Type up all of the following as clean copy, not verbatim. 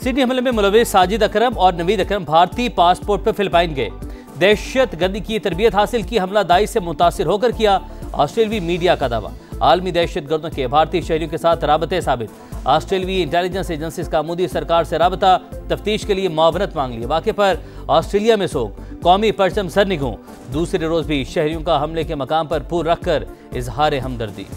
Sydney हमले में मुलविस साजिद अकरम और नवीद अकरम भारतीय पासपोर्ट पर फिलिपाइन गए। दहशत गर्दी की तरबियत हासिल की, हमला दाइश से मुतासिर होकर किया, ऑस्ट्रेलियाई मीडिया का दावा। आलमी दहशत गर्दों के भारतीय शहरियों के साथ राबते साबित। ऑस्ट्रेलियाई इंटेलिजेंस एजेंसीज का मोदी सरकार से राबता, तफ्तीश के लिए मुआवनत मांग ली। वाक़े पर ऑस्ट्रेलिया में सोग, कौमी परचम सरनिगूं। दूसरे रोज भी शहरियों का हमले के मकाम पर फूल रखकर इजहार हमदर्दी।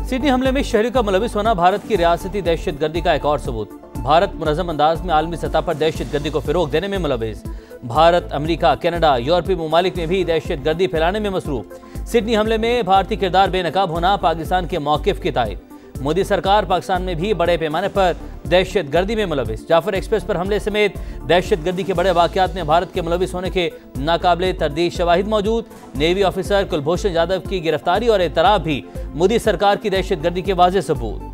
सिडनी हमले में शहरियों का मुलविस होना भारत की रियासती दहशत गर्दी का एक और सबूत। भारत मुनज़्ज़म अंदाज में आलमी सतह पर दहशत गर्दी को फिरोग देने में मुलविस। भारत, अमेरिका, कनाडा, यूरोपीय ममालिक में भी दहशत गर्दी फैलाने में मसरूफ। सिडनी हमले में भारतीय किरदार बेनकाब होना पाकिस्तान के मौक़िफ़ की तायद। मोदी सरकार पाकिस्तान में भी बड़े पैमाने पर दहशत गर्दी में मुलविस। जाफर एक्सप्रेस पर हमले समेत दहशत गर्दी के बड़े वाक़यात में भारत के मुलविस होने के नाकाबिले तरदीद शवाहिद मौजूद। नेवी ऑफिसर कुलभूषण जाधव की गिरफ्तारी और एतराफ़ भी मोदी सरकार की दहशत गर्दी के वाज़ेह सबूत।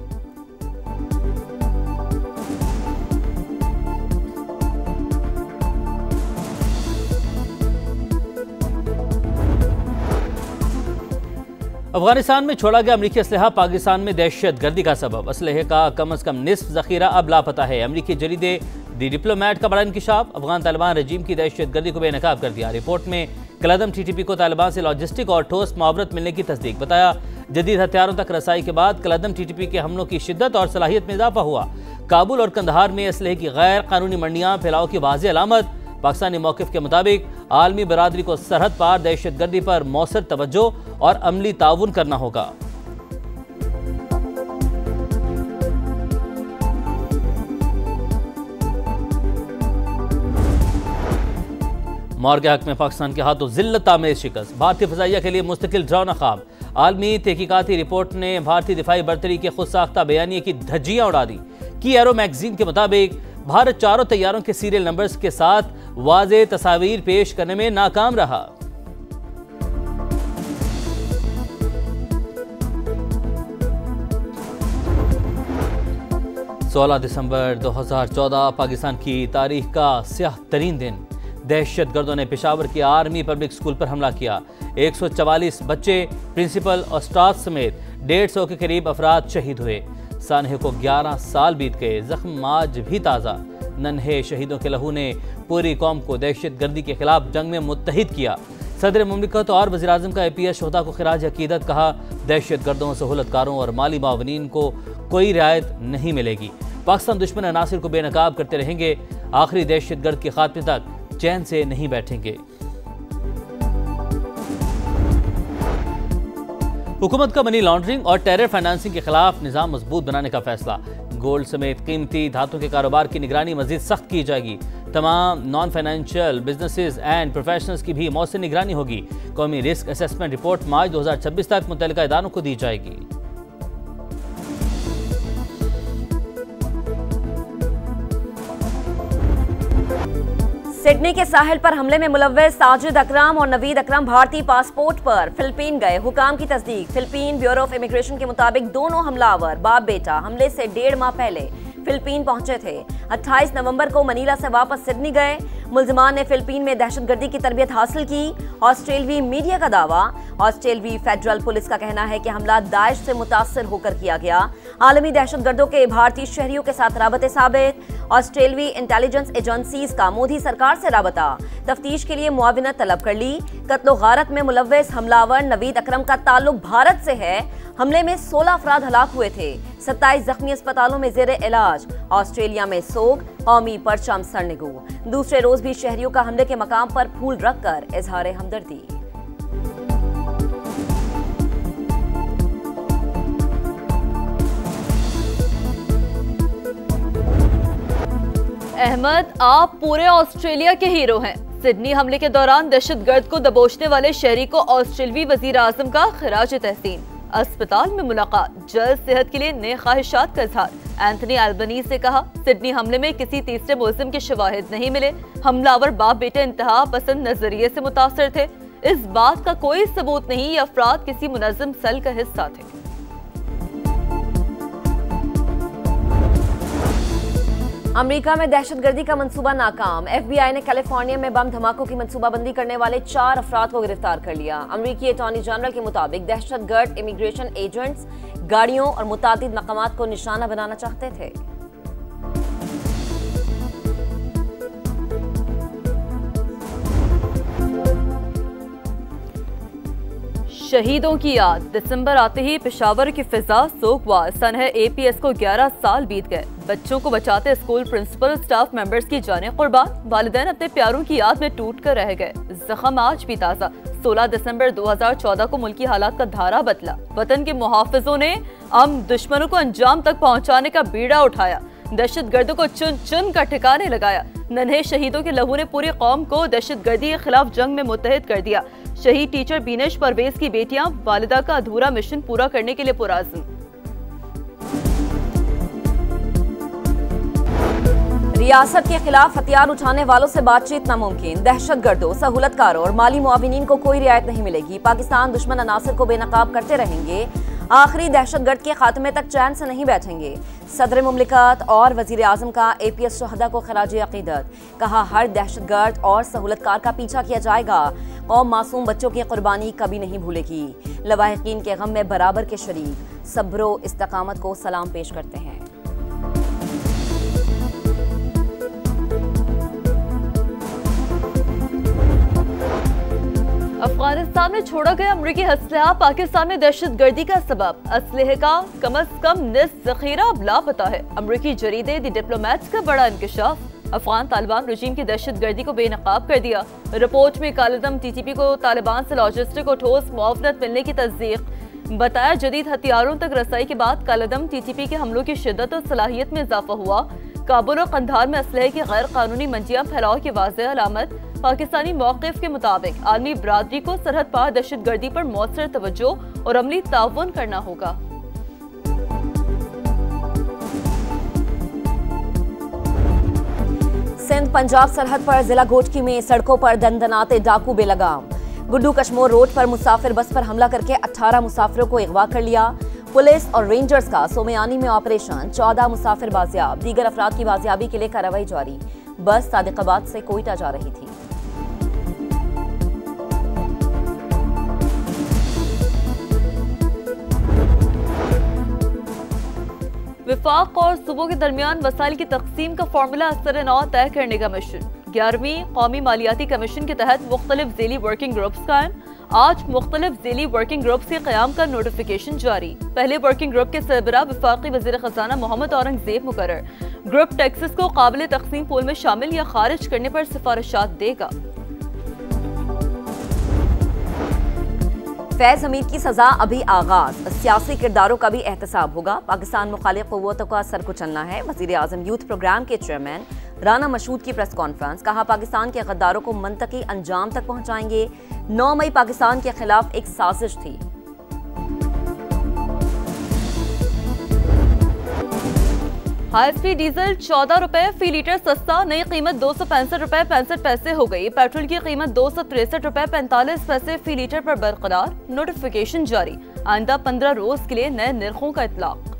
अफगानिस्तान में छोड़ा गया अमरीकी असलहा पाकिस्तान में दहशत गर्दी का सबब। असलहे का कम अज़ कम निस्फ ज़ख़ीरा अब लापता है। अमरीकी जरीदे दी डिप्लोमेट का बड़ा इंकिशाफ, अफगान तालिबान रजीम की दहशत गर्दी को बेनकाब कर दिया। रिपोर्ट में कलअदम TTP को तालिबान से लॉजिस्टिक और ठोस मुआवनत मिलने की तस्दीक। बताया जदीद हथियारों तक रसाई के बाद कलअदम TTP के हमलों की शिद्दत और सलाहियत में इजाफा हुआ। काबुल और कंदहार में असलहे की गैर कानूनी मंडियाँ फैलाव की वाज़ेह अलामत। पाकिस्तानी मौक़िफ़ के मुताबिक आलमी बरादरी को सरहद पार दहशत गर्दी पर मौसर तवज्जो और अमली ताउन करना होगा। मौर के हक में पाकिस्तान के हाथों जिल्लत आमेज शिकस्त। भारतीय फ़ज़ाइया के लिए मुस्तकिल ड्रोना ख्वाब। आलमी तहकीकाती रिपोर्ट ने भारतीय दिफाई बर्तरी के खुद साख्ता बयानिए की धज्जियां उड़ा दी। की एरो मैगजीन के मुताबिक भारत चारों तैयारों के सीरियल नंबर्स के साथ वाज़ेह तस्वीर पेश करने में नाकाम रहा। सोलह दिसंबर 2014 पाकिस्तान की तारीख का स्याह तरीन दिन। दहशत गर्दों ने पेशावर के आर्मी पब्लिक स्कूल पर हमला किया। 144 बच्चे, प्रिंसिपल और स्टाफ समेत 150 के करीब अफराद शहीद हुए। सानहे को 11 साल बीत गए, जख्म आज भी ताज़ा। नन्हे शहीदों के लहू ने पूरी कौम को दहशत गर्दी के खिलाफ जंग में मुत्तहिद किया। सदर मुमलिकत और वज़ीर आज़म का APS शोहदा को खिराज अकीदत। कहा दहशत गर्दों, सहूलतकारों और माली मावनीन को कोई रियायत नहीं मिलेगी। पाकिस्तान दुश्मन अनासिर को बेनकाब करते रहेंगे, आखिरी दहशत गर्द के खात्मे तक चैन से नहीं बैठेंगे। हुकूमत का मनी लॉन्ड्रिंग और टेरर फाइनेंसिंग के खिलाफ निज़ाम मजबूत बनाने का फैसला। गोल्ड समेत कीमती धातुओं के कारोबार की निगरानी मजीद सख्त की जाएगी। तमाम non financial businesses and professionals की भी मौसर निगरानी होगी। कौमी रिस्क असेसमेंट रिपोर्ट मार्च 2026 तक मुतल्लिका इदारों को दी जाएगी। सिडनी के साहिल पर हमले में मुलव्विस साजिद अकरम और नवीद अकरम भारतीय पासपोर्ट पर फिलिपीन गए। हुकाम की तस्दीक। फिलिपीन ब्यूरो ऑफ इमिग्रेशन के मुताबिक दोनों हमलावर बाप बेटा हमले से 1.5 माह पहले फिलिपीन पहुंचे थे। 28 नवंबर को मनीला से वापस सिडनी गए। मुल्जिमान ने फिलिपीन में दहशतगर्दी की तरबियत हासिल की। ऑस्ट्रेलियाई मीडिया का दावा। ऑस्ट्रेलियाई फेडरल पुलिस का कहना है कि हमला दाइश से मुतासिर होकर किया गया। आलमी दहशतगर्दों के भारतीय शहरियों के साथ राबते साबित। ऑस्ट्रेलियाई इंटेलिजेंस एजेंसीज का मोदी सरकार से राबता, तफ्तीश के लिए मुआविनत तलब कर ली। कत्लो गारत में मुलव्विस हमलावर नवीद अकरम का ताल्लुक भारत से है। हमले में 16 अफराद हलाक हुए थे, 27 जख्मी अस्पतालों में जेर इलाज। ऑस्ट्रेलिया में सोग, कौमी परचम सरनिगू। दूसरे रोज भी शहरियों का हमले के मकाम पर फूल रखकर इजहार हमदर्दी। अहमद, आप पूरे ऑस्ट्रेलिया के हीरो हैं। सिडनी हमले के दौरान दहशतगर्द को दबोचने वाले शहरी को ऑस्ट्रेलियाई वजीर आजम का खिराज तहसीन। अस्पताल में मुलाकात, जल्द सेहत के लिए नए ख्वाहिशात का इजहार। एंथनी अल्बनीज़ से कहा सिडनी हमले में किसी तीसरे मुल्जिम के शवाहिद नहीं मिले। हमलावर बाप बेटे इंतहा पसंद नजरिए से मुतासर थे। इस बात का कोई सबूत नहीं ये अफराद किसी मुनज़्ज़म सेल का हिस्सा थे। अमेरिका में दहशतगर्दी का मंसूबा नाकाम। FBI ने कैलिफोर्निया में बम धमाकों की मंसूबाबंदी करने वाले 4 अफराद को गिरफ्तार कर लिया। अमेरिकी अटॉर्नी जनरल के मुताबिक दहशतगर्द इमिग्रेशन एजेंट्स गाड़ियों और मुतादिद मकामात को निशाना बनाना चाहते थे। शहीदों की याद। दिसंबर आते ही पेशावर की फिजा सोगवार। सन है APS को 11 साल बीत गए। बच्चों को बचाते स्कूल प्रिंसिपल स्टाफ मेंबर्स की जानें कुर्बान। वालिदैन अपने प्यारों की याद में टूट कर रह गए। जख्म आज भी ताज़ा। 16 दिसंबर 2014 को मुल्की हालात का धारा बदला। वतन के मुहाफिजों ने दुश्मनों को अंजाम तक पहुंचाने का बीड़ा उठाया। दहशतगर्दों को चुन चुन कर ठिकाने लगाया। नन्हे शहीदों के लहू ने पूरी कौम को दहशतगर्दी के खिलाफ जंग में मुत्तहिद कर दिया। शहीद टीचर बीनेश परवेज की बेटियां वालिदा का अधूरा मिशन पूरा करने के लिए पुरअज़्म। रियासत के खिलाफ हथियार उठाने वालों से बातचीत नामुमकिन। दहशतगर्दों, सहूलतकारों और माली मुआविनीन को कोई रियायत नहीं मिलेगी। पाकिस्तान दुश्मन अनासर को बेनकाब करते रहेंगे। आखिरी दहशतगर्द के खात्मे तक चैन से नहीं बैठेंगे। सदर मुमलिकत और वजीर आजम का APS शहदा को खराज अकीदत। कहा, हर दहशतगर्द और सहूलतकार का पीछा किया जाएगा। कौम मासूम बच्चों की कुर्बानी कभी नहीं भूलेगी। लवाहिकीन के गम में बराबर के शरीक सब्रो इस्तकामत को सलाम पेश करते हैं। अफगानिस्तान में छोड़ा गया अमरीकी असलहा पाकिस्तान में दहशतगर्दी का सबब। असलहे का कम अज कम निस्फ जखीरा अब लापता है। अमरीकी जरीदे द डिप्लोमैट्स का बड़ा इंकशाफ। अफगान तालिबान रजीम की दहशतगर्दी को बेनकाब कर दिया। रिपोर्ट में कालदम TTP को तालिबान से लॉजिस्टिक और ठोस मुआवनत मिलने की तस्दीक। बताया, जदीद हथियारों तक रसाई के बाद कालदम TTP के हमलों की शिद्दत और सलाहियत में इजाफा हुआ। काबुल और कंधार में असलहे की गैर कानूनी मंजियां फैलाव की वाज़ेह अलामत। पाकिस्तानी मौक़िफ़ के मुताबिक आलमी बरादरी को सरहद पार दहशतगर्दी पर मौसर तवज्जो और अमली ताउन करना होगा। सिंध पंजाब सरहद पर जिला गोचकी में सड़कों पर दंदनाते डाकू बेलगाम। गुड्डू कश्मोर रोड पर मुसाफिर बस पर हमला करके 18 मुसाफिरों को अगवा कर लिया। पुलिस और रेंजर्स का सोमयानी में ऑपरेशन। 14 मुसाफिर बाजियाब। दीगर अफराद की बाजियाबी के लिए कार्रवाई जारी। बस सादिकाबाद से कोयटा जा रही थी। विफाक और सूबों के दरमियान वसाइल की तकसीम का फार्मूला असर-ए-नौ तय करने का मिशन। 11वीं कौमी मालियाती कमीशन के तहत मुख्तलिफ ज़ेली वर्किंग ग्रुप्स कायम। आज मुख्तलिफ ज़ेली वर्किंग ग्रुप्स के क़याम का नोटिफिकेशन जारी। पहले वर्किंग ग्रुप के सरबराह वफाकी वज़ीर ख़ज़ाना मोहम्मद औरंगज़ेब मुकर्रर। ग्रुप टैक्सेस को काबिल तकसीम पूल में शामिल या खारिज करने पर सिफारिशात देगा। फैज हमीद की सजा अभी आगाज। सियासी किरदारों का भी एहतसाब होगा। पाकिस्तान मुखालिफ क़ुव्वतों का सर कुचलना है। वज़ीर आज़म यूथ प्रोग्राम के चेयरमैन राना मशहूद की प्रेस कॉन्फ्रेंस। कहा, पाकिस्तान के गद्दारों को मंतकी अंजाम तक पहुंचाएंगे। 9 मई पाकिस्तान के खिलाफ एक साजिश थी। हाई स्पीड डीजल 14 रुपए फी लीटर सस्ता। नई कीमत 265 रुपए 65 पैसे हो गई। पेट्रोल की कीमत 263 रुपए 45 पैसे फी लीटर पर बरकरार। नोटिफिकेशन जारी। आइंदा 15 रोज के लिए नए निर्खों का इतलाक।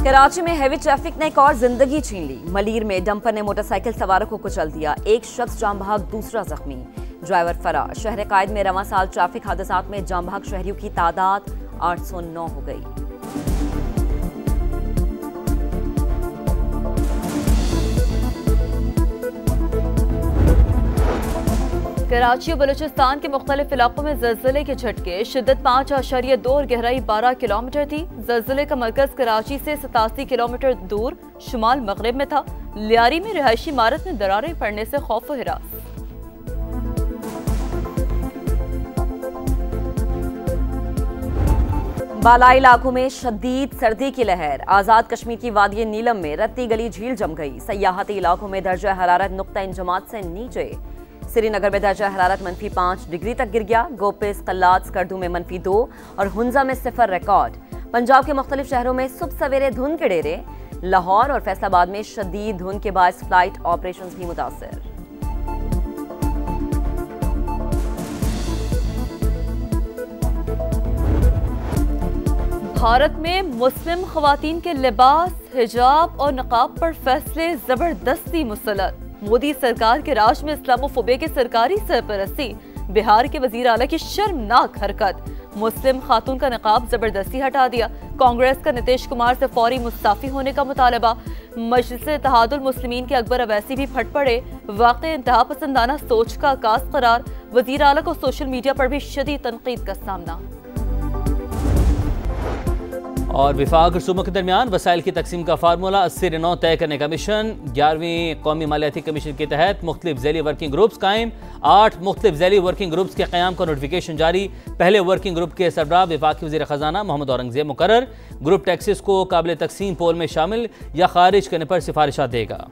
कराची में हैवी ट्रैफिक ने एक और जिंदगी छीन ली। मलीर में डंपर ने मोटरसाइकिल सवारों को कुचल दिया। एक शख्स जाम बहक, दूसरा जख्मी। ड्राइवर फरार। शहर कायद में रवां साल ट्रैफिक हादसात में जाम बहक शहरियों की तादाद 809 हो गई। कराची और बलूचिस्तान के मुख्तलिफ इलाकों में ज़लज़ले के झटके। शिद्दत 5.2 और गहराई 12 किलोमीटर थी। ज़लज़ले का मरकज कराची से 87 किलोमीटर दूर शुमाल मगरिब में था। लियारी में रिहायशी इमारत में दरारें पड़ने से खौफ व हिरास। बालाई इलाकों में शदीद सर्दी की लहर। आज़ाद कश्मीर की वादी नीलम में रत्ती गली झील जम गई। सयाहती इलाकों में दर्जा हरारत नुक्ता इंजमात से नीचे। श्रीनगर में दर्जा हरारत -5 डिग्री तक गिर गया। गोपिस, कल्लात, स्कर्दू में -2 और हुंजा में 0 रिकॉर्ड। पंजाब के मुख्तलिफ शहरों में सुबह सवेरे धुंध के डेरे। लाहौर और फैसलाबाद में शदीद धुंध के बायस फ्लाइट ऑपरेशंस भी मुतासर। भारत में मुस्लिम खवातीन के लिबास, हिजाब और नकाब पर फैसले जबरदस्ती मुसलत। मोदी सरकार के राज में इस्लामोफोबिया की सरकारी सरपरस्ती। बिहार के वजीर आला की शर्मनाक हरकत। मुस्लिम खातून का नकाब जबरदस्ती हटा दिया। कांग्रेस का नीतीश कुमार से फौरी मुस्ताफी होने का मुतालबा। मजलिस इत्तेहादुल मुस्लिमीन के अकबर अवैसी भी फट पड़े। वाक़ई इंतहा पसंदाना सोच का आगाज करार। वजीर आला को सोशल मीडिया पर भी शदीद तनकीद का सामना। और विफाक और सूबों के दरमियान वसाइल की तकसीम का फार्मूला 80/9 तय करने का मिशन। 11वीं कौमी मालियाती कमीशन के तहत मुख्तलिफ ज़ैली वर्किंग ग्रुप्स कायम। 8 मुख्तलिफ ज़ैली वर्किंग ग्रुप्स के क़याम का नोटिफिकेशन जारी। पहले वर्किंग ग्रुप के सरबराह वफाकी वज़ीर ख़जाना मोहम्मद औरंगज़ेब मुकर्रर। ग्रुप टैक्सेस को काबिल तकसीम पोल में शामिल या खारिज करने पर सिफारिशात देगा।